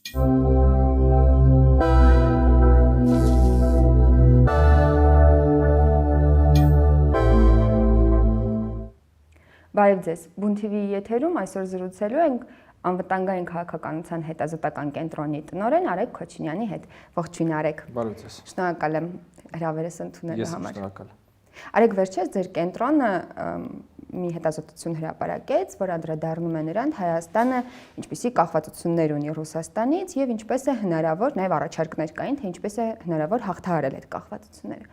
Բարև ձեզ, Բուն TV-ի եթերում այսօր զրուցելու ենք անվտանգային քաղաքականության հետազոտական կենտրոնի տնօրեն Արեգ Քոչինյանի հետ։ Ողջույն Արեգ։ Բարև ձեզ։ Շնորհակալ եմ հրավերս ընդունելու համար։ Ես շնորհակալ եմ։ Արեգ, վերջերս ձեր կենտրոնը մի հետազոտություն հրապարակեց, որ անդրադառնում է նրան Հայաստանը ինչպիսի կախվածություններ ունի Ռուսաստանից եւ ինչպես է հնարավոր, նաեւ առաջարկներ կային, թե ինչպես է հնարավոր հաղթահարել այդ կախվածությունները։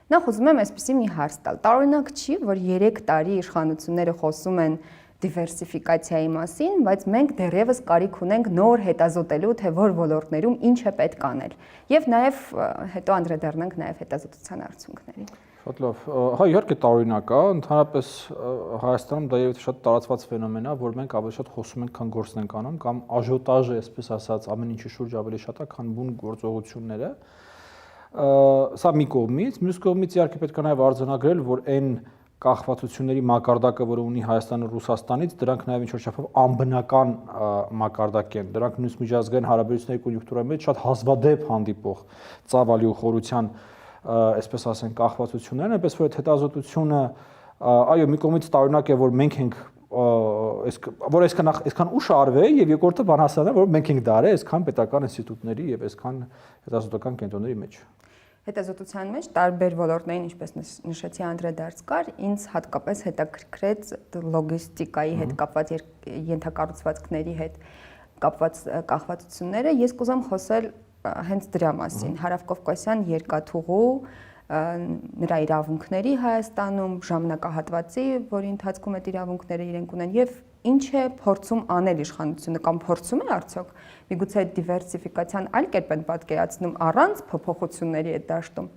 Նախ ուզում եմ այսպեսի մի հարց տալ։ Տարօրինակ չի, որ 3 տարի իշխանությունները խոսում են դիվերսիֆիկացիայի մասին, բայց մենք դեռևս կարիք ունենք նոր հետազոտելու, թե որ ոլորտներում ինչ է պետք անել։ Եվ նաև հետո անդրադառնանք նաև հետազոտության արդյունքներին։ Շատ լավ։ Հա, իհարկե տարօրինակ է, ընդհանրապես Հայաստանում դա երևի շատ տարածված ֆենոմեն է, որ մենք ավելի շատ խոսում ենք, քան գործն ենք անում, կամ աժոտաժը, այսպես ասած, ամեն ինչի շուրջ ավելի շատ է, քան բուն գործողությունները։ Սա մի կողմից, մյուս կողմից իհարկե պետք է նաև արձանագրել, որ այն կախվածությունների մակարդակը, որը ունի Հայաստանը Ռուսաստանից, դրանք նաև ինչ-որ չափով անբնական մակարդակ են։ Դրանք նույնիսկ միջազգային հարաբերությունների կոնյունկտուրայի մեջ շատ հազվադեպ հանդիպող ծավալի ու խորության, այսպես ասենք, կախվածություններ են, այնպես որ այդ հետազոտությունը, այո, մի կողմից տարօրինակ է, որ մենք ենք որ այսքան ուշ արվե եւ երկրորդը բանասան է, որ մենք ենք դարել այսքան պետական ինստիտուտների եւ այսքան հետազոտական կենտրոնների մեջ։ Հետազոտության մեջ տարբեր ոլորտներին, ինչպես նշեցի, անդրադարձ կար, ինձ հատկապես հետաքրքրեց լոգիստիկայի հետ կապված ենթակառուցվածքների հետ կապված կախվածությունները։ Ես կուզեմ խոսել հենց դրա մասին։ Հարավկովկասյան երկաթուղու նրա իրավունքների Հայաստանում, ժամանակահատվածի, որի ընթացքում այդ իրավունքները իրենք ունեն, եւ ինչ է փորձում անել իշխանությունը կամ փորձում է արդյոք միգուցե այդ դիվերսիֆիկացիան այլ կերպ են պատկերացնում առանց փոփոխությունների այդ դաշտում։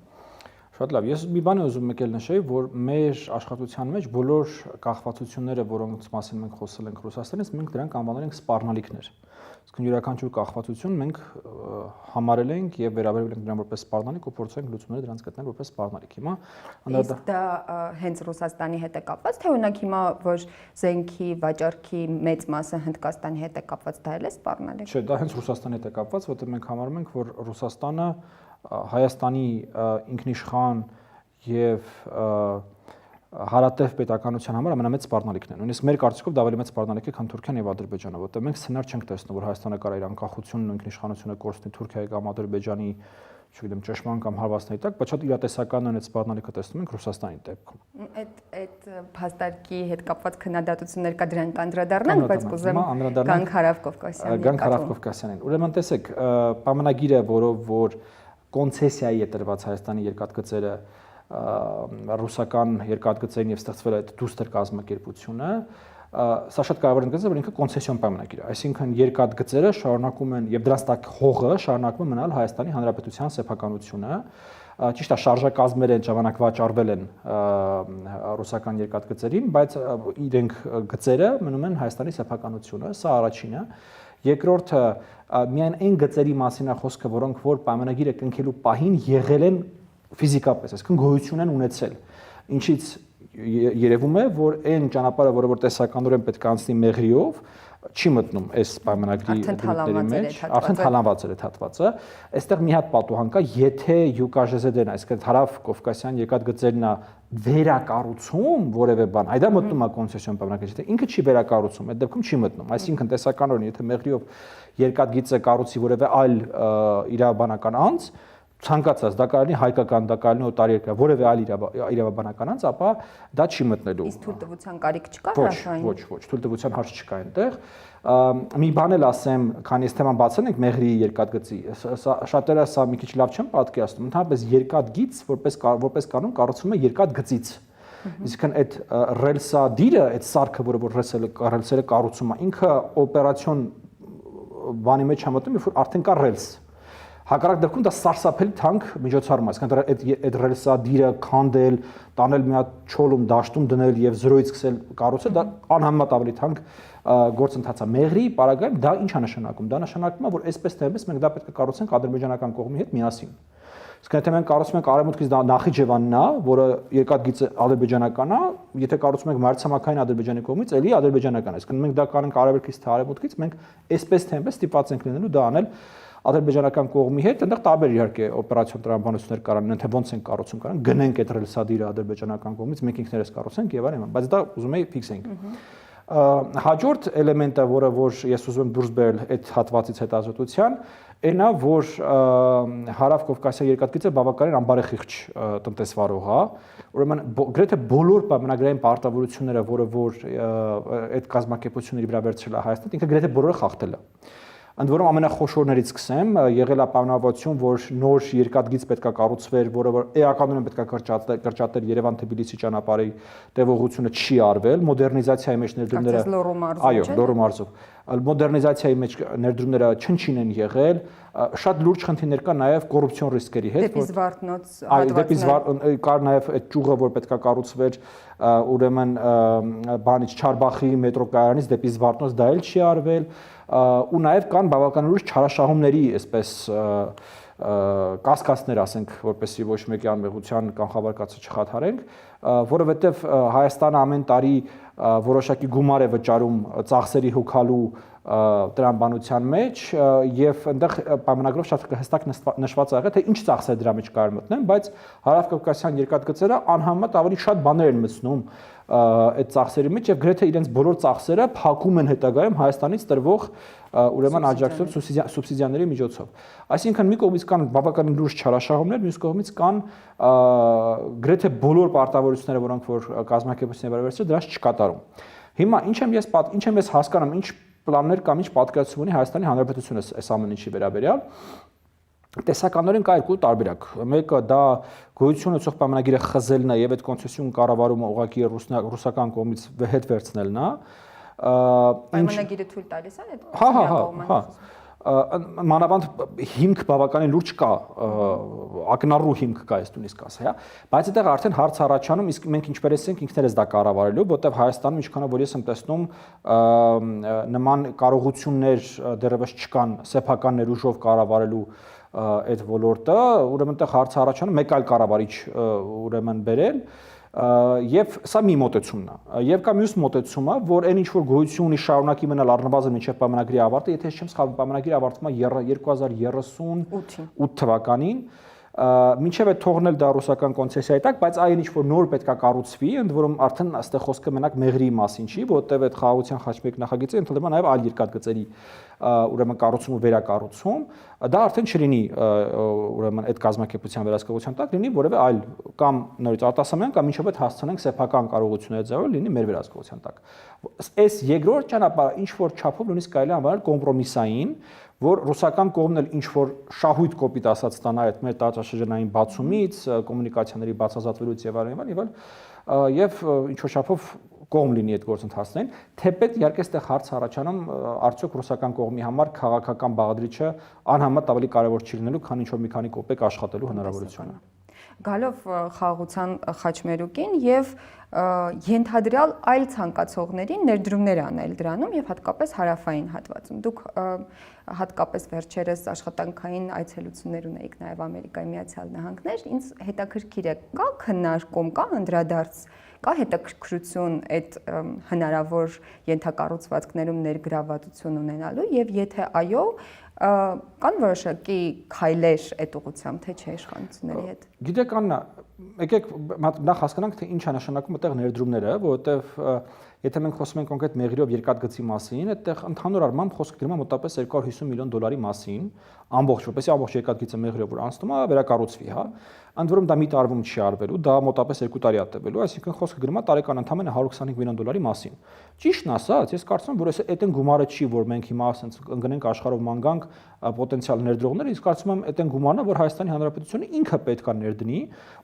Շատ լավ, ես մի բան ուզում եկել նշեի, որ մեր աշխատության մեջ բոլոր կախվածությունները, որոնց մասին մենք խոսել ենք Ռուսաստանից, մենք դրանք անվանել ենք սպառնալիքներ։ Իսկ յուրաքանչյուր կախվածություն մենք համարել ենք եւ վերաբերվել ենք դրան որպես սպառնալիք ու փորձել ենք լուծումները դրանց գտնել որպես սպառնալիք։ Հիմա իսկ դա հենց Ռուսաստանի հետ է կապված, թե օրինակ հիմա որ զենքի վաճառքի մեծ մասը Հնդկաստանի հետ է կապված, դա էլ է սպառնալիք։ Չէ, դա հենց Ռուսաստանի հետ է կապված, որտեղ մենք համարում ենք, որ Ռուսաստանը Հայաստանի ինքնիշխան եւ հարատև պետականության համար ամենամեծ սպառնալիքն է։ Նույնիսկ մեր կարծիքով դա ավելի մեծ սպառնալիք է, քան Թուրքիան եւ Ադրբեջանը, որտեղ մենք սցենար չենք տեսնում, որ Հայաստանը կարող է իր անկախությունն ու ինքնիշխանությունը կորցնի Թուրքիայի կամ Ադրբեջանի, չգիտեմ, ճշմարտ կամ հարվածների տակ, բայց շատ իրատեսական են այդ սպառնալիքը տեսնում ենք Ռուսաստանի դեպքում։ Այդ փաստարկի հետ կապված քննադատություններ կա, դրանք անդրադառնանք, բայց կուզեմ գանք Հարավկովկասյանին։ Գանք Հարավկովկասյանին։ Ուրեմն տեսեք, պայմանագիրը, որով որ կոնցեսիայի է տրված Հայաստանի երկաթգծերը ռուսական երկաթգծերին եւ ստեղծվել այդ դուստր կազմակերպությունը, սա շատ կարևոր է գծել, որ ինքը կոնցեսիոն պայմանագիր է, այսինքն երկաթգծերը շարունակում են եւ դրանց տակ հողը շարունակում է մնալ Հայաստանի Հանրապետության սեփականությունը, ճիշտ է, շարժակազմեր են ժամանակ վաճառվել են ռուսական երկաթգծերին, բայց իրենք գծերը մնում են Հայաստանի սեփականությունը, սա առաջինը։ Երկրորդը միայն այն գծերի մասին է խոսքը, որոնք որ պայմանագիրը կնքելու պահին եղել են ֆիզիկապես, այսինքն գոյություն են ունեցել։ Ինչից երևում է, որ այն ճանապարհը, որը որ տեսականորեն պետք է անցնի մեղրիով, չի մտնում այս պայմանագրի դրույթների մեջ, արդեն թալանված է այդ հատվածը։ Այստեղ մի հատ պատուհան կա, եթե ՅԿԺԶԴ-ն, այսինքն Հարավկովկասյան երկաթգծերն է վերակառուցում որևէ բան, այդա մտնում է կոնցեսիոն պայմանագրի, եթե ինքը չի վերակառուցում, այդ դեպքում չի մտնում։ Այսինքն տեսականորեն, եթե մեղրիով երկաթգիծը կառուցի որևէ այլ իրավաբանական անձ, ցանկացած դա կարելի հայկական, դա կարելի օտարերկրյա, որևէ այլ իրավաբանական անձ, ապա դա չի մտնելու։ Իսկ թույլտվության կարիք չկա հրաշային։ Ոչ, թույլտվության հարց չկա այնտեղ։ Մի բան էլ ասեմ, քանի այս թեման բացել ենք մեղրի երկաթգծի, շատերը սա մի քիչ լավ չեն պատկերացնում, ընդհանրապես երկաթգիծ որպես կանոն կառուցվում է երկաթգծից։ Իսկն այդ ռելսադիրը, այդ սարքը, որը որ ռելսերը կառուցում է, ինքը օպերացիոն բանի մեջ համատում, երբ որ արդեն կա ռելս։ Հակառակ դեպքում դա սարսափելի թանկ միջոցառում է, այսինքն այդ ռելսադիրը քանդել, տանել մի հատ չոլում դաշտում դնել եւ զրոյից սկսել կառուցել, դա անհամեմատ ավելի թանկ գործընթաց է։ Մեղրի պարագայում դա ինչ է նշանակում։ Դա նշանակում է, որ այսպես թե այնպես մենք դա պետք է կառուցենք ադրբեջանական կողմի հետ միասին։ Իսկ եթե մենք կառուցում ենք արևմուտքից Նախիջևանն է, որը երկաթգիծը ադրբեջանական է, եթե կառուցում ենք մայրցամաքային Ադրբեջանի կողմից, էլի ադրբեջանական է։ Իսկ մենք դա կանենք արևելքից թե արևմուտքից, մենք այսպես թե այնպես ստիպված ենք լինելու դա անել ադրբեջանական կողմի հետ, այնտեղ տարբեր իհարկե օպերացիոն տրամաբանություններ կարան, թե ոնց են կառուցում կարան, գնենք այդ ռելսադիրը ադրբեջանական կողմից, մենք ինքներս կառուցենք եւ այլն, բայց դա ուզում եի ֆիքսենք։ Հաջորդ էլեմենտը, որ ես ուզում եմ դուրս բերել այդ հատվածից հետազոտության, այնա որ հարավ-կովկասյան երկաթգիծը բավականին անբարեխիղճ տնտեսվարող է, ուրեմն գրեթե բոլոր պայմանագրային պարտավորությունները, որ այդ կազմակերպությունների վրա վերցրել է Հայաստանը, ինքը գրեթե բոլորը խախտել է։ Ընդ որում ամենախոշորներից սկսեմ, եղել է պայմանավորություն, որ նոր երկաթգիծ պետքա կառուցվեր, որը որ էականորեն պետքա կրճատել Երևան-Թբիլիսի ճանապարհի տևողությունը չի արվել, մոդեռնիզացիայի մեջ ներդրումները այո, Լոռու մարզով։ Մոդեռնիզացիայի մեջ ներդրումները չնչին են եղել, շատ լուրջ խնդիրներ կա նաև կոռուպցիոն ռիսկերի հետ, դեպի Զվարթնոց հատվածներ, կար նաև այդ ճյուղը, որ պետքա կառուցվեր, ուրեմն բանից Չարբախի մետրոկայանից դեպի Զվարթնոց, դա էլ չի արվել, ու նաև կան բավականին լուրջ չարաշահումների, այսպես կասկածներ, ասենք, որպեսզի ոչ մեկի անմեղության կանխավարկածը չխաթարենք, որովհետև Հայաստանը ամեն տարի որոշակի գումար է վճարում ծախսերի հոգալու տրամաբանության մեջ եւ այնտեղ պայմանագրով շատ հստակ նշված է եղել թե ինչ ծախսեր դրա մեջ կարող մտնեն, բայց հարավ-կովկասյան երկաթգծերը անհամեմատ ավելի շատ բաներ են մտցնում այդ ծախսերի մեջ եւ գրեթե իրենց բոլոր ծախսերը փակում են հետագայում Հայաստանից տրվող ուրեմն աջակցող սուբսիդիաների միջոցով։ Այսինքն մի կողմից կան բավականին լուրջ չարաշահումներ, մյուս կողմից կան գրեթե բոլոր պարտավորությունները, որոնք որ կազմակերպությունները վերաբերեցին, դրանց չկատարում։ Հիմա ինչ եմ ես հասկանում, ինչ պլաններ կամ ինչ պատկերացում ունի Հայաստանի Հանրապետությունը այս ամեն ինչի վերաբերյալ։ Տեսականորեն կա երկու տարբերակ։ Մեկը դա գոյություն ունեցող պայմանագիրը խզելն է եւ այդ կոնցեսիոն կառավարումը ուղղակի ռուսական կողմից հետ վերցնելն է։ Պայմանագիրը թույլ տալիս է այդ Հա։ Մանավանդ հիմք բավականին լուրջ կա, ակնառու հիմք կա, ես նույնիսկ ասա, հա, բայց այդտեղ արդեն հարց առաջանում, իսկ մենք ինչպես ենք ինքներս դա կառավարելու, որտեղ Հայաստանում ինչքանով որ ես եմ տեսնում նման կարողություններ դեռևս չկան սեփական ներուժով կառավարելու այդ ոլորտը, ուրեմն այդտեղ հարց առաջանում մեկ այլ կառավարիչ ուրեմն բերել եւ սա մի մոտեցումն է եւ կա մյուս մոտեցումը որ այն ինչ որ գոյություն ունի շարունակի մնալ առնվազն մինչեւ պայմանագրի ավարտը եթե ես չեմ սխալվում պայմանագրի ավարտումը 2038 թվականին մինչև այդ թողնել դա ռուսական կոնցեսիայի տակ, բայց այն ինչ որ նոր պետքա կառուցվի, ընդ որում արդեն այստեղ խոսքը մենակ մեղրի մասին չի, որտեղ այդ խաղաղության խաչմերուկ նախագիծը ընդհանրում է նաև այլ երկաթգծերի ուրեմն կառուցում ու վերակառուցում, դա արդեն չլինի ուրեմն այդ կազմակերպության վերահսկողության տակ, լինի որևէ այլ կամ նորից արտասահմանյան կամ ինչով այդ հասցնենք սեփական կարողությունների ձևով լինի մեր վերահսկողության տակ։ Այս երկրորդ ճանապարհը ինչ որ չափով նույնիսկ կարելի է անվանել կոմպրոմիսային, որ ռուսական կողմն էլ ինչ որ շահույթ կոպիտ ասած ստանա այդ մեր տարածաշրջանային բացումից, կոմունիկացիաների բացազատվելուց եւ այլն, եւ ինչ որ չափով կողմ լինի այդ գործընթացներին, թեպետ իհարկե այստեղ հարց առաջանում արդյոք ռուսական կողմի համար քաղաքական բաղադրիչը անհամեմատ ավելի կարևոր չի լինելու, քան ինչ որ մի քանի կոպեկ աշխատելու հնարավորությունը։ Գալով խաղաղության խաչմերուկին եւ ենթադրյալ այլ ցանկացողներին ներդրումներ անել դրանում եւ հատկապես հարավային հատվածում։ Դուք հատկապես վերջերս աշխատանքային այցելություններ ունեիք նաեւ Ամերիկայի Միացյալ Նահանգներ, ինձ հետաքրքիր է, կա քննարկում, կա անդրադարձ, կա հետաքրքրություն այդ հնարավոր ենթակառուցվածքներում ներգրավվածություն ունենալու եւ եթե այո, կան որոշակի քայլեր այդ ուղղությամբ, թե չէ իշխանությունների հետ։ Գիտեք Աննա, եկեք նախ հասկանանք թե ինչ է նշանակում այդտեղ ներդրումները, որովհետև եթե մենք խոսում ենք կոնկրետ մեղրիով երկաթգծի մասին, այդտեղ ընդհանուր առմամբ խոսքը գնում է մոտավորապես 250 միլիոն դոլարի մասին, ամբողջ, որպեսզի ամբողջ երկաթգիծը մեղրիով որ անցնում է, վերակառուցվի, հա։ Ընդ որում դա մի տարվում չի արվելու, դա մոտավորապես 2 տարի է տևելու, այսինքն խոսքը գնում է տարեկան ընդամենը 125 միլիոն դոլարի մասին։ Ճիշտն ասած, ես կարծում եմ, որ այդ այն գումարը չի, որ մենք հիմա ասենք ընկնենք աշխարհով ման գանք պոտենցիալ ներդրողներ, իսկ կարծում եմ այդ այն գումարն է, որ Հայաստանի Հանրապետությունը ինքը պետք է ներդնի,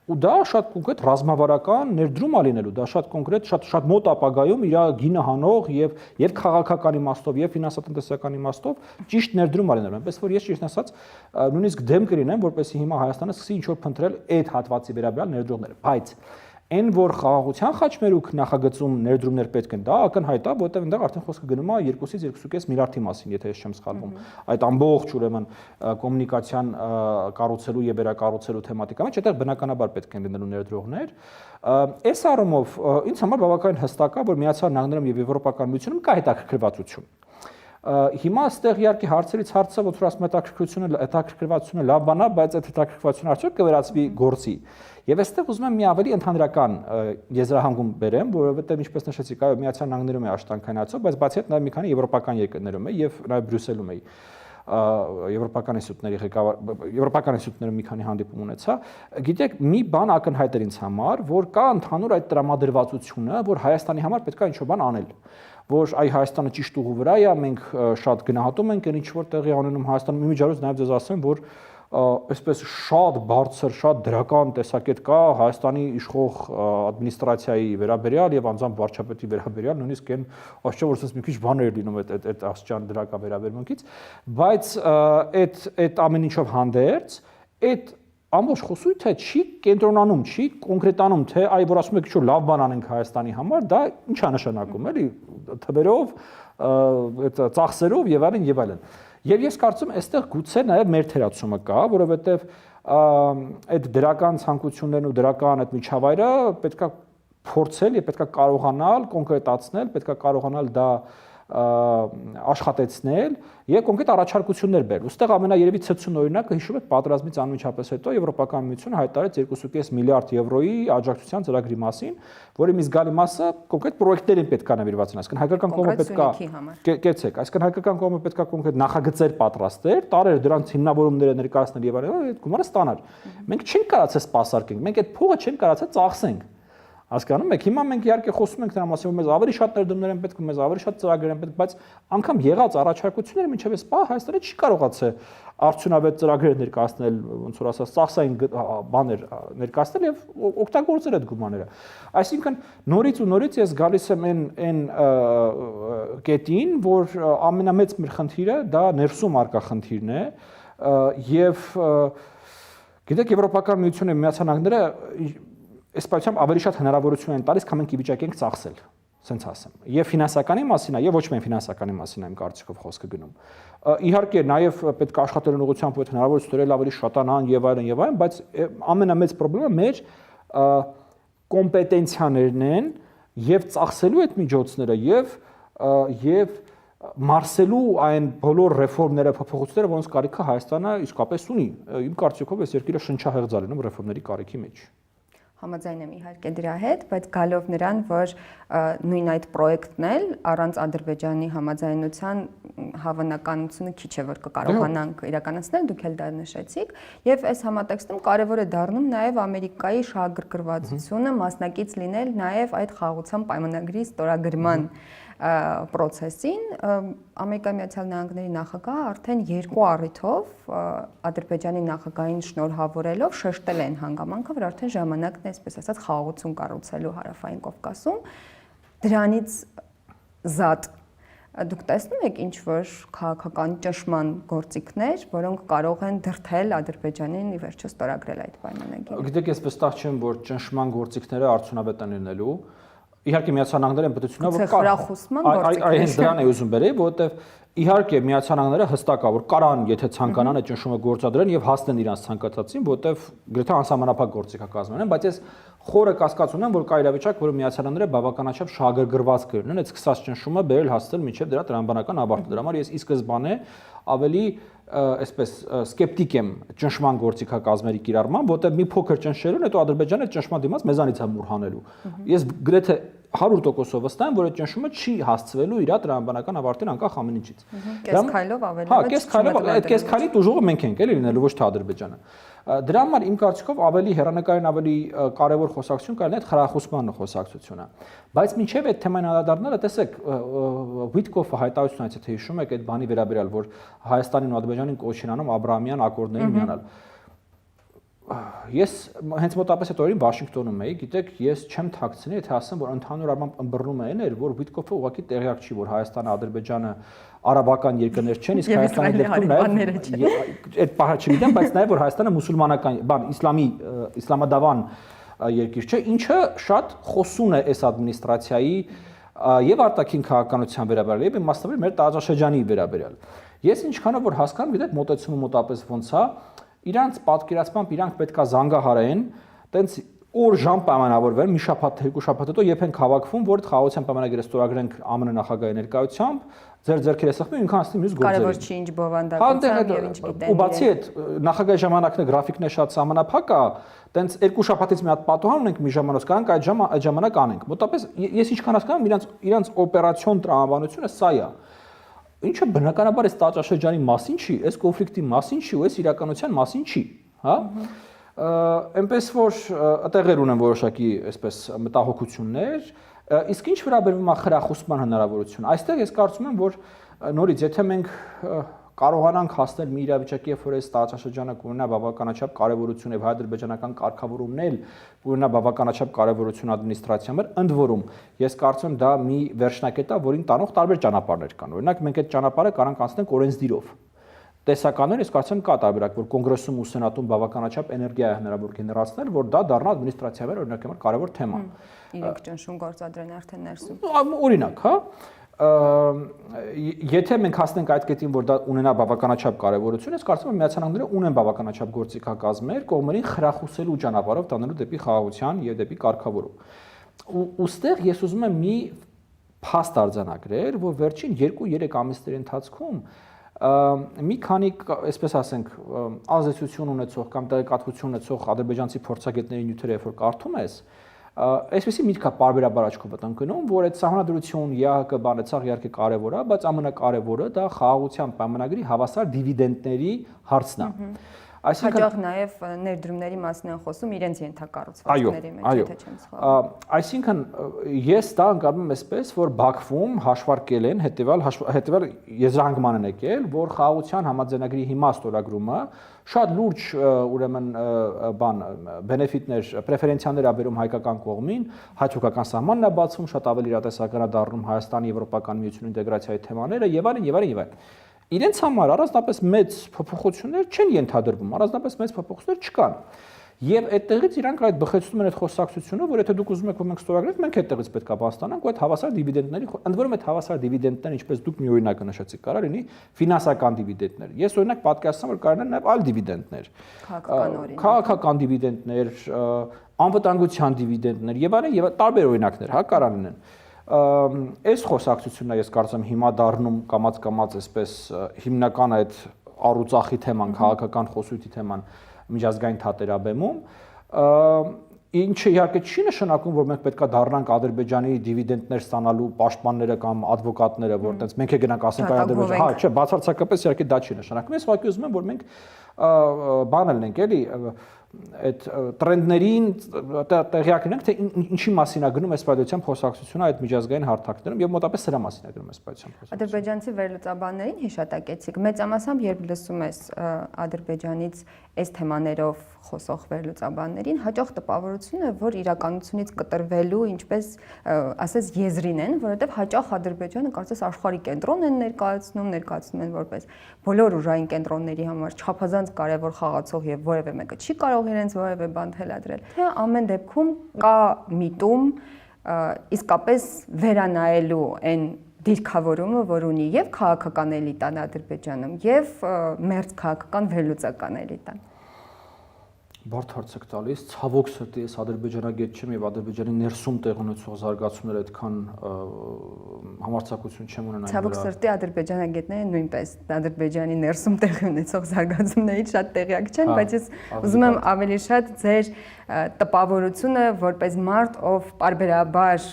ու դա շատ կոնկրետ ռազմավարական ներդրում է լինելու, դա շատ կոնկրետ, շատ մոտ ապագայում իր գինը հանող եւ քաղաքական իմաստով եւ ֆինանսատնտեսական իմաստով ճիշտ ներդրում է լինելու, այնպես որ ես ճիշտ ասած նույնիսկ դեմ կլինեմ, որպեսզի հիմա Հայաստանը սկսի ինչ որ փնտրել այդ հատվածի վերաբերյալ ներդրողները, բայց Այն որ խաղաղության խաչմերուկ նախագծում ներդրումներ պետք են, դա ակնհայտ է, որովհետև այնտեղ արդեն խոսքը գնում է 2-ից 2.5 միլիարդի մասին, եթե ես չեմ սխալվում։ Այդ ամբողջ ուրեմն կոմունիկացիան կառուցելու եւ վերակառուցելու թեմատիկա մեջ, այդտեղ բնականաբար պետք են լինելու ներդրողներ։ Այս առումով ինձ համար բավականին հստակ է, որ Միացյալ Նահանգներում եւ Եվրոպական միությունում կա հետաքրքրվածություն։ Հիմա այստեղ իհարկե հարցերից հարցը, ոնց որ ասում հետաքրքրվածությունը լավ բան է, բայց այդ հետաքրքրվածությունը արդյոք կվերածվի գործի։ Եվ այստեղ ուզում եմ մի ավելի ընդհանրական եզրահանգում բերեմ, որովհետև ինչպես նշեցիք, այո, Միացյալ Նահանգներում է աշտանքայնացող, բայց բացի այդ նաև մի քանի եվրոպական երկրներում է եւ նաև Բրյուսելում է եվրոպական ինստիտուտների ղեկավար եվրոպական ինստիտուտներում մի քանի հանդիպում ունեցա։ Գիտեք, մի բան ակնհայտ էր ինձ համար, որ կա ընդհանուր այդ տրամադրվածությունը, որ Հայաստանի համար պետք է ինչ-որ բան անել, որ այ Հայաստանը ճիշտ ուղու վրա է, մենք շատ գնահատում ենք այն ինչ-որ տեղի անունում Հայաստանում, իմիջիայլոց նաև ձեզ ասեմ, որ այսպես շատ բարձր, շատ դրական տեսակետ կա Հայաստանի իշխող ադմինիստրացիայի վերաբերյալ եւ անձամբ վարչապետի վերաբերյալ, նույնիսկ այն ասչո որ ասես մի քիչ բաներ լինում այդ աստիճան դրական վերաբերմունքից, բայց այդ ամեն ինչով հանդերձ այդ ամբողջ խոսույթը չի կենտրոնանում, չի կոնկրետանում, թե այ որ ասում եք ինչ-որ լավ բան անենք Հայաստանի համար, դա ի՞նչ է նշանակում, էլի, թվերով, այդ ծախսերով եւ այլն եւ այլն։ Եվ ես կարծում եմ, այստեղ գուցե նաև մեր թերացումը կա, որովհետև այդ դրական ցանկություններն ու դրական այդ միջավայրը պետքա փորձել եւ պետքա կարողանալ կոնկրետացնել, պետքա կարողանալ դա աշխատեցնել եւ կոնկրետ առաջարկություններ բերել։ Ոստեղ ամենաերևի ցցուն օրինակը հիշում եք պատերազմից անմիջապես հետո Եվրոպական միությունը հայտարարեց 2.5 միլիարդ եվրոյի աջակցության ծրագրի մասին, որի մի զգալի մասը կոնկրետ պրոյեկտերին պետք է նվիրված լինի, այսինքն հայկական կողմը պետք է կեցեք, այսինքն հայկական կողմը պետք է կոնկրետ նախագծեր պատրաստել, տարեր դրանց հիմնավորումները ներկայացնել եւ այլն, այդ գումարը ստանալ։ Մենք չենք կարացել սպասարկենք, մենք այդ փողը չենք կարացել ծախսենք։ Հասկանում եք, հիմա մենք իհարկե խոսում ենք դրա մասին, որ մեզ ավելի շատ ներդրումներ են պետք, մեզ ավելի շատ ծրագրեր են պետք, բայց անգամ եղած առաջարկությունները մինչև այս պահ Հայաստանը չի կարողացել արդյունավետ ծրագրեր ներկայացնել, ոնց որ ասած, ծախսային բաներ ներկայացնել եւ օգտագործել այդ գումարները։ Այսինքն նորից ու նորից ես գալիս եմ այն կետին, որ ամենամեծ մեր խնդիրը դա ներսում արկա խնդիրն է եւ գիտեք, Եվրոպական միությունը եւ Միացյալ Նահանգները այս պայմանությամբ ավելի շատ հնարավորություն են տալիս, քան մենք ի վիճակի ենք ծախսել, ասենց ասեմ։ Եվ ֆինանսականի մասին է, եւ ոչ միայն ֆինանսականի մասին է իմ կարծիքով խոսքը գնում։ Իհարկե, նաեւ պետք է աշխատելու ուղղությամբ այդ հնարավորությունները ավելի շատանան եւ այլն, բայց ամենամեծ խնդիրը մեր կոմպետենցիաներն են եւ ծախսելու այդ միջոցները եւ մարսելու այն բոլոր ռեֆորմները, փոփոխությունները, որոնց կարիքը Հայաստանը իսկապես ունի։ Իմ կարծիքով այս երկիրը շնչահեղձ է լինում ռեֆորմների կարիքի մեջ։ Համաձայն եմ իհարկե դրա հետ, բայց գալով նրան, որ նույն այդ պրոյեկտն էլ առանց Ադրբեջանի համաձայնության հավանականությունը քիչ է, որ կկարողանանք իրականացնել, դուք էլ դա նշեցիք, եւ այս համատեքստում կարեւոր է դառնում նաեւ Ամերիկայի շահագրգռվածությունը մասնակից լինել նաեւ այդ խաղաղության պայմանագրի ստորագրման պրոցեսին։ Ամերիկայի Միացյալ Նահանգների նախագահը արդեն երկու առիթով Ադրբեջանի նախագահին շնորհավորելով շեշտել են հանգամանքը, որ արդեն ժամանակն է, այսպես ասած, խաղաղություն կառուցելու Հարավային Կովկասում։ Դրանից զատ դուք տեսնում եք ինչ-որ քաղաքական ճնշման գործիքներ, որոնք կարող են դրդել Ադրբեջանին ի վերջո ստորագրել այդ պայմանագիրը։ Գիտեք, ես վստահ չեմ, որ ճնշման գործիքները արդյունավետ են լինելու։ Իհարկե Միացյալ Նահանգները պետությունն է, որ խրախուսման գործիքներ։ Այն դրան է ուզում բերել, որովհետև իհարկե Միացյալ Նահանգները հստակ է, որ կարան, եթե ցանկանան այդ ճնշումը գործադրեն եւ հասնեն իրանց ցանկացածին, որովհետև գրեթե անսահմանափակ գործիք է կազմել են, բայց ես խորը կասկած ունեմ, որ կա իրավիճակ, որ Միացյալ Նահանգները բավականաչափ շահագրգռված կլինեն այդ սկսած ճնշումը բերել հասցնել մինչև դրա տրամաբանական ավարտը։ Դրա համար ես ի սկզբանե ավելի այսպես սկեպտիկ եմ ճնշման գործիքակազմերի կիրառման, որտեղ մի փոքր ճնշելուն, հետո Ադրբեջանը այդ ճնշման դիմաց մեզանից է մուր հանելու։ Ես գրեթե 100% վստահ եմ, որ այդ ճնշումը չի հասցվելու իր տրամաբանական ավարտին անկախ ամեն ինչից։ Կես քայլով ավելի Հա, կես քայլով, այդ կես քայլի դժողը մենք ենք էլի լինելու, ոչ թե Ադրբեջանը։ Դրա համար իմ կարծիքով ավելի հեռանկարին ավելի կարևոր խոսակցություն կա այդ խրախուսման խոսակցությունը։ Բայց մինչև այդ թեման անդրադառնալը, տեսեք, Վիտկոֆը հայտարարություն այցը թե հիշում եք այդ բանի վերաբերյալ, որ Հայաստանին ու Ադրբեջանին կոչ են անում Աբրահամյան ակորդներին միանալ։ Ես հենց մոտապես այդ օրին Վաշինգտոնում էի, գիտեք, ես չեմ թաքցնի, եթե ասեմ, որ ընդհանուր առմամբ ըմբռնում է այն էր, որ Վիտկոֆը ուղղակի տեղյակ չի, որ Հայաստանը, Ադրբեջանը արաբական երկրներ չեն, իսկ Հայաստանի դեպքում նաև այդ պահը չգիտեմ, բայց նաև որ Հայաստանը մուսուլմանական, իսլամադավան երկիր չէ, ինչը շատ խոսուն է այս ադմինիստրացիայի եւ արտաքին քաղաքականության վերաբերյալ եւ իմաստաբար մեր տարածաշրջանի վերաբերյալ։ Ես ինչքանով որ հասկանում, գիտեք, մոտեցումը մոտապես ոնց է, իրանց պատկերացմամբ իրանք պետքա զանգահարեն, տենց օր ժամ պայմանավորվեն, մի շաբաթ, երկու շաբաթ հետո երբ են հավաքվում, որ խաղաղության պայմանագիրը ստորագրենք ԱՄՆ նախագահի ներկայությամբ, ձեր ձեռքերը սխմի, ինքան ասի մյուս գործերի։ Կարևոր չի ինչ բովանդակությամբ եւ ինչ գիտեն։ Ու բացի այդ նախագահի ժամանակն է, գրաֆիկն է շատ սահմանափակ է, տենց երկու շաբաթից մի հատ պատոհան ունենք մի ժամանակ, կանք այդ ժամանակ անենք։ Մոտապես ես ինչքան հասկանում իրանց օպերացիոն տրամաբանությունը սա է։ Ինչը բնականաբար այս տարածաշրջանի մասին չի, այս կոնֆլիկտի մասին չի ու այս իրականության մասին չի, հա։ Այնպես որ այդտեղեր ունեն որոշակի այսպես մտահոգություններ, իսկ ինչ վերաբերվում է խրախուսման հնարավորություն, այստեղ ես կարծում եմ, որ նորից եթե մենք կարողանանք հասնել մի իրավիճակի, երբ որ այս տարածաշրջանը կունենա բավականաչափ կարևորություն եւ հայ-ադրբեջանական կարգավորումն էլ կունենա բավականաչափ կարևորություն ադմինիստրացիայում, ընդ որում ես կարծում եմ դա մի վերջնակետ է, որին տանող տարբեր ճանապարհներ կան։ Օրինակ մենք այդ ճանապարհը կարանք անցնենք օրենսդիրով։ Տեսականներ ես կարծում եմ կա տարբերակ, որ կոնգրեսում ու սենատում բավականաչափ էներգիա է հնարավոր գեներացնել, որ դա դառնա ադմինիստրացիայի վրա օրինակ համար կարևոր թեմա։ Իրենք ճնշում գործադրեն արդեն ներսում։ Օրինակ, հա։ Եթե մենք հասնենք այդ կետին, որ դա ունենա բավականաչափ կարևորություն, ես կարծում եմ Միացյալ Նահանգները ունեն բավականաչափ գործիքակազմեր կողմերին խրախուսելու ճանապարհով տանելու դեպի խաղաղության եւ դեպի կարգավորում։ Ոստեղ ես ուզում եմ մի փաստ արձանագրել, որ վերջին 2-3 ամիսների ընթացքում մի քանի, այսպես ասենք, ազդեցություն ունեցող կամ տեղեկատվություն ունեցող ադրբեջանցի փորձագետների նյութերը, երբ որ կարդում ես, այսպեսի միտքա պարբերաբար աչքով եմ ընկնում, որ այդ սահմանադրություն ԵԱՀԿ բանեցող իհարկե կարևոր է, բայց ամենակարևորը դա խաղաղության պայմանագրի հավասար դիվիդենդների հարցն է։ Հաճախ նաև ներդրումների մասն են խոսում իրենց ենթակառուցվածքների մեջ, եթե չեմ սխալվում։ Այսինքն ես դա ընկալում եմ այսպես, որ Բաքվում հաշվարկել են հետևյալ եզրահանգման են եկել, որ խաղաղության համաձայնագրի հիմա ստորագրումը շատ լուրջ ուրեմն բենեֆիտներ, պրեֆերենցիաներ աբերում հայկական կողմին, հայ-թուրքական սահմանն է բացվում, շատ ավելի իրատեսական է դառնում Հայաստանի Եվրոպական միություն ինտեգրացիայի թեմաները եւ այլն։ Իրենց համար առանձնապես մեծ փոփոխություններ չեն ենթադրվում, առանձնապես մեծ փոփոխություններ չկան։ Եվ այդտեղից իրանք այդ բխեցնում են այդ խոսակցությունը, որ եթե դուք ուզում եք, որ մենք ստորագրենք, մենք այդտեղից պետք է բաստանանք ու այդ հավասար դիվիդենդների, ընդ որում այդ հավասար դիվիդենդները, ինչպես դուք մի օրինակ նշեցիք, կարա լինի ֆինանսական դիվիդենդներ։ Ես օրինակ պատկերացնում որ կարող են նաև այլ դիվիդենդներ։ Քաղաքական դիվիդենդներ, անվտանգության դիվիդենդներ եւ այլն եւ տարբեր օրինակներ, հա, կարող լինեն։ Այս խոսակցությունն է ես կարծում հիմա դառնում կամած այսպես հիմնական այդ առուծախի թեման, քաղաքական խոսույթի թեման միջազգային թատերաբեմում, ինչը իհարկե չի նշանակում, որ մենք պետք է դառնանք Ադրբեջանի դիվիդենդներ ստանալու պաշտպանները կամ ադվոկատները, որ տենց մենք գնանք ասենք Ադրբեջան, հա, չէ, բացարձակապես իհարկե դա չի նշանակում։ Ես ուղղակի ուզում եմ, որ մենք բանել ենք, էլի այդ տրենդներին տեղյակ լինենք, թե ինչի մասին է գնում այս պատմության խոսակցությունը այդ միջազգային հարթակներում եւ մոտապես սրա մասին է գնում այս պատմության խոսակցությունը։ Ադրբեջանցի վերլուծաբաններին հիշատակեցիք, մեծամասամբ երբ լսում ես Ադրբեջանից այս թեմաներով խոսող վերլուծաբաններին, հաճախ տպավորություն է, որ իրականությունից կտրվելու, ինչպես ասես եզրին են, որովհետեւ հաճախ Ադրբեջանը կարծես աշխարհի կենտրոնն են ներկայացնում են որպես բոլոր ուժային կենտրոնների համար չափազանց կարևոր խաղացող եւ որևէ մեկը չի կարող իրենց որևէ բան թելադրել։ Թե ամեն դեպքում կա միտում իսկապես վերանայելու այն դիրքավորումը, որ ունի եւ քաղաքական էլիտան Ադրբեջանում եւ մերձ քաղաքական վերլուծական էլիտան։ Բարդ հարց եք տալիս, ցավոք սրտի ես ադրբեջանագետ չեմ եւ Ադրբեջանի ներսում տեղ ունեցող զարգացումները այդքան համարձակություն չեմ ունենալ։ Ցավոք սրտի ադրբեջանագետները նույնպես Ադրբեջանի ներսում տեղ ունեցող զարգացումներից շատ տեղյակ չեն, բայց ես ուզում եմ ավելի շատ ձեր տպավորությունը որպես մարդ, ով պարբերաբար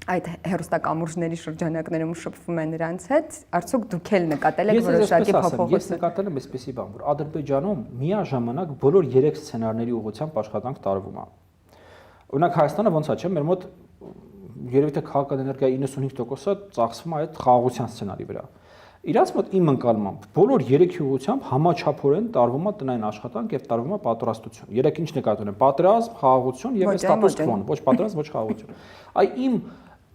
այդ հերոստակամուրջների շրջանակներում շփվում են նրանց հետ, արդյոք դուք էլ նկատել եք որոշակի փոփոխություն։ Ես նկատել եմ այսպեսի բան, որ Ադրբեջանում միաժամանակ բոլոր 3 սցենարների ուղղությամբ աշխատանք տարվում է։ Օրինակ Հայաստանը ոնց է, չէ՞, մեր մոտ երևի թե քաղաքական էներգիայի 95%-ը ծախսվում է այդ խաղաղության սցենարի վրա։ Իրանց մոտ իմ ընկալմամբ բոլոր 3-ի ուղղությամբ համաչափորեն տարվում է տնային աշխատանք եւ տարվում է պատրաստություն։ 3 ինչ նկատի ունեմ՝ պատրաստ, խաղաղություն եւ ստատուս քվոն, ոչ պատրաստ, ոչ խաղաղություն։ Այ իմ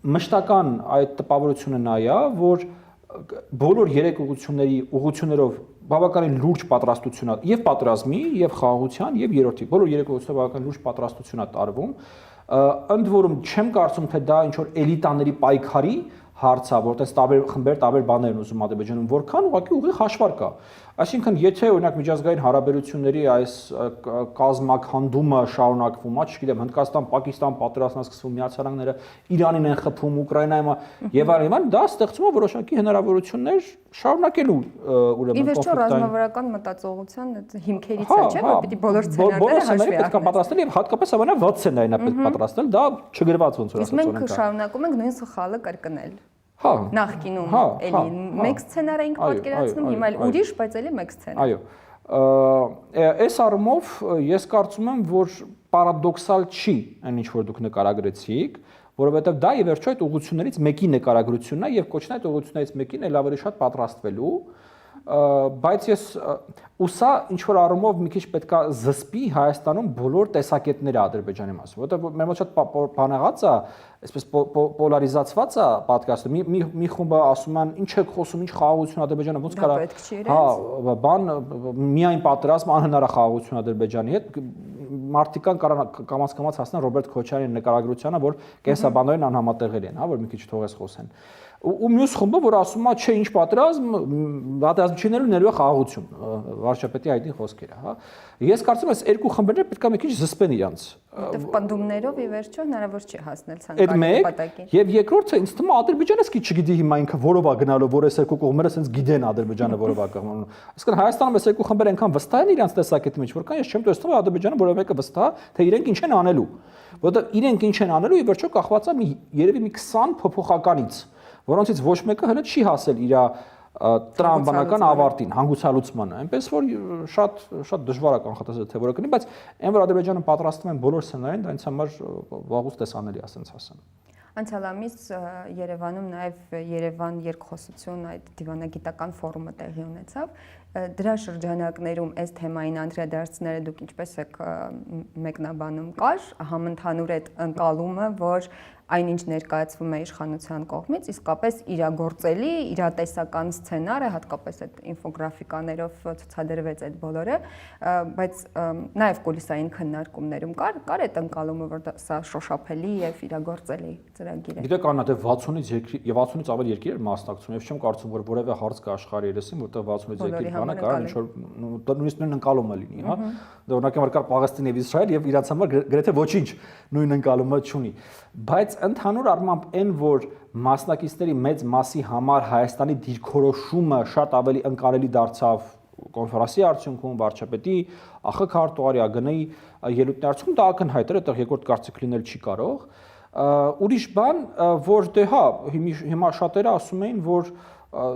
մշտական այդ տպավորությունը նա է, որ բոլոր երեք ուղղություններով բավականին լուրջ պատրաստություն է եւ պատրազմի, եւ խաղաղության, եւ երրորդի։ Բոլոր երեք ուղղությունները բավականին լուրջ պատրաստություն է տարվում։ Ընդ որում չեմ կարծում, թե դա ինչ որ էլիտաների պայքարի հարց է, որտեղ տարբեր խմբեր, տարբեր բաներ են ուզում Ադրբեջանում, որքան ուղղակի ուղիղ հաշվարկ կա։ Այսինքն, եթե օրինակ միջազգային հարաբերությունների այս կազմակերպումը շարունակվում է, չգիտեմ, Հնդկաստան, Պակիստան պատերազմն է սկսվում, Միացյալ Նահանգները Իրանին են խփում, Ուկրաինայում եւ այլն, դա ստեղծում է որոշակի հնարավորություններ շարունակելու ուրեմն կոնֆլիկտային։ Ի վերջո ռազմավարական մտածողության հիմքերից է, չէ՞, որ պիտի բոլոր սցենարները հաշվի պետք է պատրաստել եւ հատկապես ամենավատ սցենարին է պետք պատրաստել, դա չգրված ոնց որ ասած ունենք։ Մենք շարունակում ենք նույն սխալը կրկնել։ Հա, նախկինում էլի մեկ սցենար էինք պատկերացնում, հիմա էլ ուրիշ, բայց էլի մեկ սցենար։ Այո։ Այս առումով ես կարծում եմ, որ պարադոքսալ չի այն ինչ որ դուք նկարագրեցիք, որովհետև դա ի վերջո այդ ուղղություններից մեկի նկարագրությունն է եւ կոչն այդ ուղղություններից մեկին էլ ավելի շատ պատրաստվելու, բայց ես ու սա ինչ որ առումով մի քիչ պետքա զսպի Հայաստանում բոլոր տեսակետները Ադրբեջանի մասին, որովհետև մեր մոտ շատ բանաղած է, այսպես պոլարիզացված է պատկասը, մի խումբը ասում են ինչ եք խոսում, ինչ խաղաղություն Ադրբեջանը, ոնց կարա, հա, բան միայն պատրաստ անհնար է խաղաղություն Ադրբեջանի հետ, մարտիկան կամաց հասնեն Ռոբերտ Քոչարյանի նկարագրությանը, որ կենսաբանորեն անհամատեղելի են, հա, որ մի քիչ թողես խոսեն։ Ու մյուս խումբը, որ ասում է, չէ, ինչ պատրաստ չինելու ներու խաղաղություն, վարչապետի հայտնի խոսքերը, հա։ Ես կարծում եմ, այս երկու խմբերները պետք է մի քիչ զսպեն իրանց։ Որտեվ պնդումներով ի վերջո հնարավոր չի հասնել ցանկալի նպատակին։ Եվ երկրորդը ինձ թվում է Ադրբեջանը սկի չգիտի հիմա ինքը որով է գնալու, որ այս երկու կողմերը sense գիտեն Ադրբեջանը որով է գնում։ Այսինքն Հայաստանում այս երկու խմբերը այնքան վստահ են իրանց տեսակետի մեջ, որքան ես չեմ տեսնում որ Ադրբեջանը որևէ մեկը վստահ, թե իրենք ինչ են անելու։ Որովհետև իրենք ինչ են անելու, ի վերջո կախված է երևի մի 20 փոփոխականից, որոնցից ոչ մեկը հենց չի հասել իր տրամաբանական ավարտին, հանգուցալուծմանը, այնպես որ շատ դժվար է կանխատեսել թե որը կլինի, բայց այն որ Ադրբեջանը պատրաստվում են բոլոր սցենարին, դա ինձ համար վաղուց տեսանելի է, ասենց ասեմ։ Անցյալ ամիս Երևանում նաև Երևան երկխոսություն այդ դիվանագիտական ֆորումը տեղի ունեցավ։ Դրա շրջանակներում այս թեմային անդրադարձները դուք ինչպես եք մեկնաբանում կար, համընդհանուր այդ ընկալումը, որ այնինչ ներկայացվում է իշխանության կողմից, իսկապես իրագործելի, իրատեսական սցենար է, հատկապես այդ ինֆոգրաֆիկաներով ցուցադրվեց այդ բոլորը, բայց նաև կուլիսային քննարկումներում կար այդ ընկալումը, որ սա շոշափելի եւ իրագործելի ծրագիր է։ Գիտեք, Աննա, դե 60-ից ավելի երկիր էր մասնակցում, եւ չեմ կարծում, որ որևէ հարց կա աշխարհի երեսին, որտեղ 60-ից երկիր բանը կա, ինչ որ նույնիսկ նույն ընկալումը լինի, հա։ Դա օրինակ կար Պաղեստին եւ Իսրայել եւ իրանց համար գրեթե ոչինչ նույն ընկալումը չունի։ Բայց ընդհանուր առմամբ այն, որ մասնակիցների մեծ մասի համար Հայաստանի դիրքորոշումը շատ ավելի ընկալելի դարձավ կոնֆերանսի արդյունքում, վարչապետի, ԱԽ քարտուղարի, ԱԳՆ-ի ելույթների արդյունքում, դա ակնհայտ էր, այդտեղ երկրորդ կարծիք լինել չի կարող։ Ուրիշ բան, որ դե հա, հիմա շատերը ասում էին, որ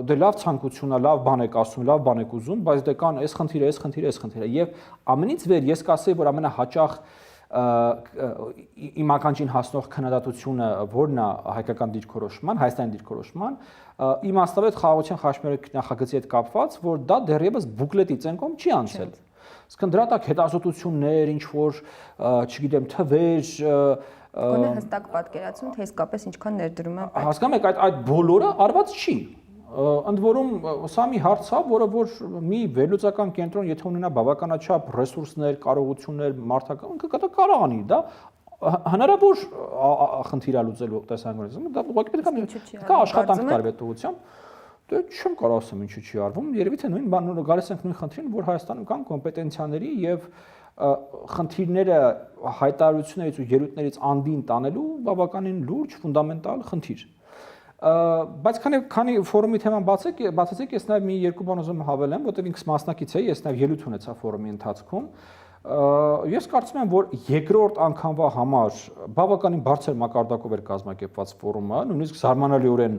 դե լավ ցանկություն է, լավ բան եք ասում, լավ բան եք ուզում, բայց դե կան այս խնդիրը, եւ ամենից վեր ես կասեի, որ ամենահաճախ իմ ականջին հասնող քննադատությունը որն է հայկական դիրքորոշման, Հայաստանի դիրքորոշման, իմաստավետ խաղաղության խաչմերուկ նախագծի հետ կապված, որ դա դեռևս բուկլետի ցենկոմ չի անցել։ Իսկն դրա տակ հետազոտություններ, ինչ որ, չգիտեմ, թվեր, գոնե հստակ պատկերացում, թե իսկապես ինչքան ներդրում է։ Հասկանում եք, այդ բոլորը արված չի։ Ընդ որում սա մի հարց է, որը որ մի վերլուծական կենտրոն եթե ունենա բավականաչափ ռեսուրսներ, կարողություններ, մարդական, դա կարող անի, դա հնարավոր խնդիր է լուծելու տեսանկյունից, դա ուղղակի պետք է աշխատանք տարվի այդ ուղղությամբ։ Դե չեմ կարող ասեմ ինչու չի արվում, երևի թե նույն բանը գալիս ենք նույն խնդրին, որ Հայաստանում կան կոմպետենցիաների եւ խնդիրները հայտարարություններից ու ելույթներից անդին տանելու բավականին լուրջ ֆունդամենտալ խնդիր։ Բայց քանի ֆորումի թեման բացեցիք, ես նաև մի երկու բան ուզում հավելեմ, որտեղ ինքս մասնակից էի, ես նաև ելույթ ունեցա ֆորումի ընթացքում։ Ես կարծում եմ, որ երկրորդ անգամվա համար բավականին բարձր մակարդակով էր կազմակերպված ֆորումը, նույնիսկ զարմանալիորեն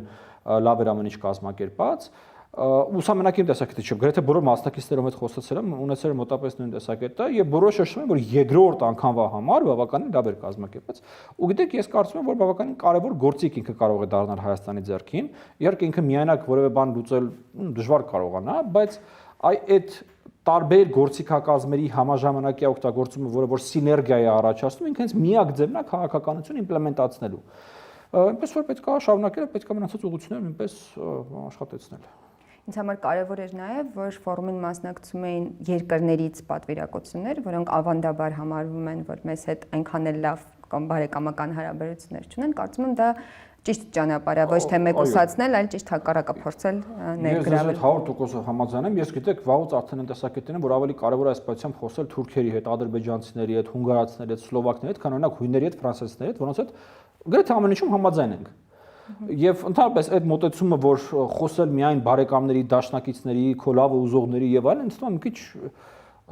լավ էր ամեն ինչ կազմակերպած։ Ուսամենակին տեսակետի չէ, գրեթե բոլոր մասնակիցներով հետ խոսացել եմ, ունեցել եմ մոտապես նույն տեսակետը եւ բոլորը շեշտում են, որ երկրորդ անգամվա համար բավականին լավ էր կազմակերպված։ Ու գիտեք, ես կարծում եմ, որ բավականին կարեւոր գործիք ինքը կարող է դառնալ Հայաստանի ձեռքին։ Իհարկե ինքը միայնակ որևէ բան լուծել դժվար կարողանա, բայց այդ տարբեր գործիքակազմերի համաժամանակյա օգտագործումը, որը որ սիներգիա է առաջացնում, ինքը հենց միակ ձևն է քաղաքականություն իմպլեմենտացնելու։ այնպես որ պետք է շարունակել, պետք է մնացած ուղղությունները նույնպես աշխատեցնել։ Ինձ համար կարևոր էր նաև, որ ֆորումին մասնակցում էին երկրներից պատվիրակություններ, որոնք ավանդաբար համարվում են, որ մեզ հետ այնքան էլ լավ կամ բարեկամական հարաբերություններ չունեն, կարծում եմ դա ճիշտ ճանապարհ է, ոչ թե մեկուսացնել, այլ ճիշտ հակառակը փորձել ներգրավել։ Ես 100% համաձայն եմ, ես գիտեք, վաղուց արդեն այն տեսակետին եմ, որ ավելի կարևոր է այս պատճառությամբ խոսել թուրքերի հետ, ադրբեջանցիների հետ, հունգարացիների հետ, սլովակների հետ, քան օրինակ հույների հետ, ֆրանսիացիների հետ, որոնց հետ գրեթե ամեն ինչում համաձայն ենք։ Եվ ընդհանրապես այդ մոտեցումը, որ խոսել միայն բարեկամների, դաշնակիցների, քո լավը ուզողների եւ այլն, ինձ թվում է մի քիչ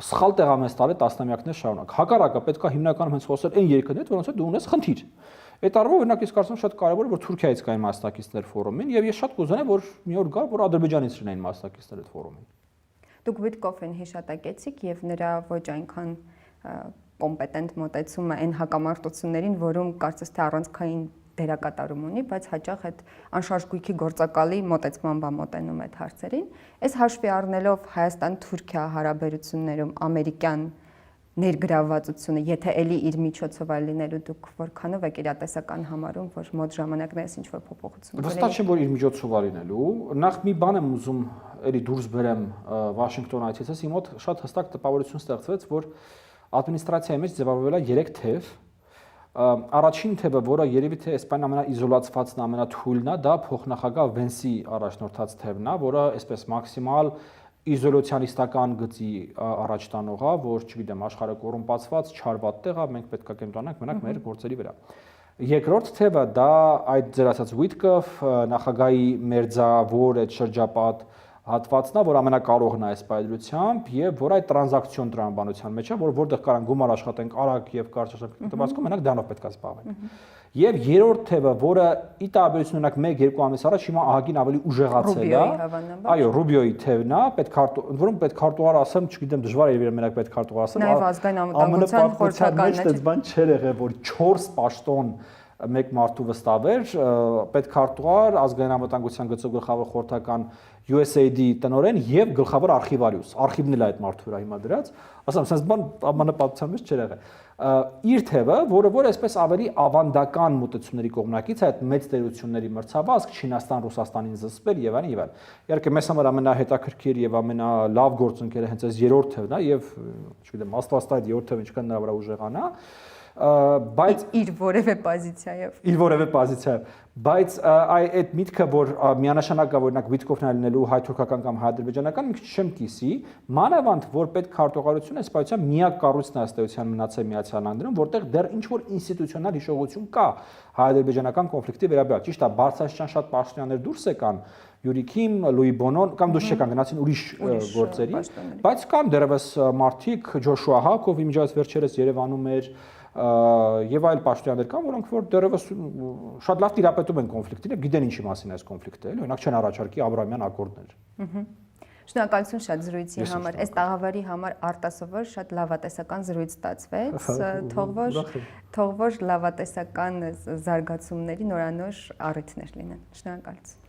սխալ տեղ ամենս տարի տասնամյակներ շարունակ։ Հակառակը պետք է հիմնականում հենց խոսել այն երկրների հետ, որոնց հետ դու ունես խնդիր։ Այդ առումով օրինակ ես կարծում եմ շատ կարևոր է, որ Թուրքիայից կային մասնակիցներ ֆորումին եւ ես շատ կուզենայի, որ մի օր գա, որ Ադրբեջանից լինեին մասնակիցներ այդ ֆորումին։ Դուք Վիտկոֆին հիշատակեցիք եւ նրա ոչ այնքան կոմպետենտ մոտեցումը այն հակամարտություններին, որում կարծես թե առանցքային դերակատարում ունի, բայց հաճախ այդ անշարժ գույքի գործակալի մոտեցման մոտենում այդ հարցերին։ Այս հաշվի առնելով Հայաստան-Թուրքիա հարաբերություններում ամերիկյան ներգրավվածությունը, եթե էլի իր միջոցով այլ լինելու դուք որքանով եք իրատեսական համարում, որ մոտ ժամանակներս ինչ որ փոփոխություն։ Վստահ չեմ, որ իր միջոցով է լինելու։ Նախ մի բան եմ ուզում էլի դուրս բերեմ Վաշինգտոն այցից, ի մոտ շատ հստակ տպավորություն ստեղծվեց, որ ադմինիստրացիայի մեջ ձևավորվել է 3 թև։ Առաջին թևը, որը երևի թե Իսպանիան ամենաիզոլացվածն, ամենաթույլն է, դա փոխնախագահ Վենսի առաջնորդած թևն է, որը այսպես մաքսիմալ իզոլյացիոնիստական գծի առաջ տանող է, որ, չգիտեմ, աշխարհը կոռումպացված, չարված տեղ է, մենք պետք է կենտրոնանանք մենակ մեր գործերի վրա։ Երկրորդ թևը դա այդ ձեր ասած Վիտկոֆ նախագահի մերձավոր այդ շրջապատ հատվածն է, որ ամենակարողն է այս պայծրությամբ եւ որ այդ տրանզակցիոն տրամաբանության մեջ է, որտեղ կարան գումար աշխատենք արագ եւ կարճ ժամանակում մենակ դրանով պետք է զբաղվենք։ Եվ երրորդ թևը, որը ի տարբերություն օրինակ 1-2 ամիս առաջ հիմա ահագին ավելի ուժեղացել է, այո, Ռուբիոյի թևն է, որում պետքարտուղար ասեմ, չգիտեմ, դժվար է մենակ պետքարտուղար ասեմ, նաև ազգային անվտանգության խորհրդականն է, բան չէր եղել, որ 4 պաշտոն մեկ մարդու վստահեր, պետքարտուղար, ազգային անվտանգության գծով գլխավոր խորհրդական USAID տնօրեն եւ գլխավոր արխիվարիուս, արխիվն էլ է այդ մարդու վրա հիմա դրած, ասեմ, sense բան ամանապատության մեջ չէր եղել։ Իր թևը, որը այսպես ավելի ավանդական մոտեցումների կողմնակից է, այդ մեծ տերությունների մրցավազք, Չինաստան, Ռուսաստանին զսպել եւ այլն եւ այլն։ Իհարկե մեզ համար ամենահետաքրքիր եւ ամենալավ գործընկերը հենց այս երրորդ թևն է եւ, չգիտեմ, աստվածտա այդ երրորդ թևը ինչքան նրա վրա ուժեղանա, բայց իր որևէ պոզիցիայով, բայց այդ միտքը, որ միանշանակ է, օրինակ Վիտկոֆն է լինելու հայ-թուրքական կամ հայ-ադրբեջանական, մի քիչ չեմ կիսի, մանավանդ որ պետքարտուղարությունը այս պայծառ միակ կառույցն է ըստ էության մնացել Միացյալ Նահանգներում, որտեղ դեռ ինչ որ ինստիտուցիոնալ հիշողություն կա հայ-ադրբեջանական կոնֆլիկտի վերաբերյալ։ Ճիշտ է, Բարձրաստիճան շատ պաշտոնյաներ դուրս եկան, Յուրի Քիմ, Լուի Բոնոն կամ դուրս չեկան, գնացին ուրիշ գործերի, բայց կան դեռևս մարդիկ, Ջոշուա Հակովի միջից վերջերս Երևանում էր եւ այլ պաշտոնյաներ կան, որոնք որ դեռևս շատ լավ տիրապետում են կոնֆլիկտին եւ գիտեն ինչի մասին է այս կոնֆլիկտը, էլի, օրինակ չեն առաջարկի Աբրահամյան ակորդներ։ Շնորհակալություն շատ զրույցի համար, այս տաղավարի համար արտասովոր շատ լավատեսական զրույց ստացվեց, թող որ լավատեսական զարգացումների նորանոր առիթներ լինեն։ Շնորհակալություն։